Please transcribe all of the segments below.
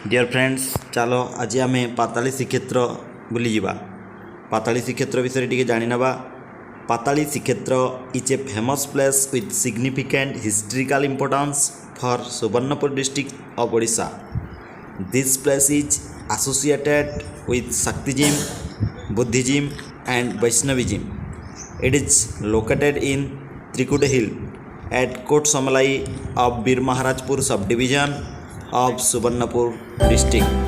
Dear friends चलो आज आम पाताली श्रीक्षेत्र बुली जावा। पाताली श्रीक्षेत्र विषय टी जानी नवा। Patali Srikshetra is a famous place with significant historical importance for Subarnapur district of Odisha. This place is associated with Shaktism, Buddhism and Vaishnavism. It is located in Trikuta Hill at Kot Samalai of Bir Maharajpur subdivision of Subarnapur district.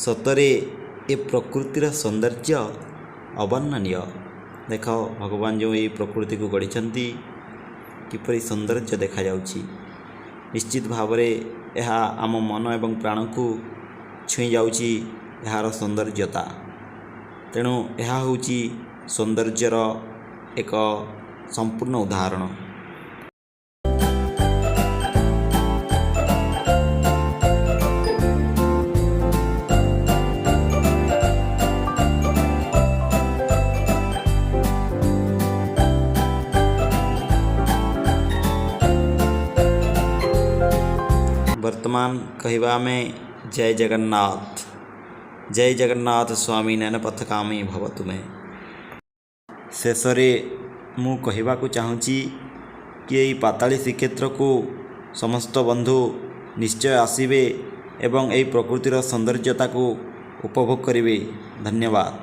सतरे ए प्रकृतिर सौंदर्य अवर्णनीय। देख भगवान जो ये प्रकृति को गढ़ी किपरि सौंदर्य देखा जाउछि। निश्चित भाव यह आम मन एवं प्राण को छुई जाउछि यार सौंदर्यता। तेणु यह होछि सौंदर्यर एक संपूर्ण उदाहरण। वर्तमान कहवा में जय जगन्नाथ स्वामी नैन पथकामी भवतु में। शेषरे मु कहवा को चाहूँगी कि यही पाताली श्रीक्षेत्र को समस्त बंधु निश्चय आसबे एवं यही प्रकृतिर सौंदर्यता को उपभोग करेंगे। धन्यवाद।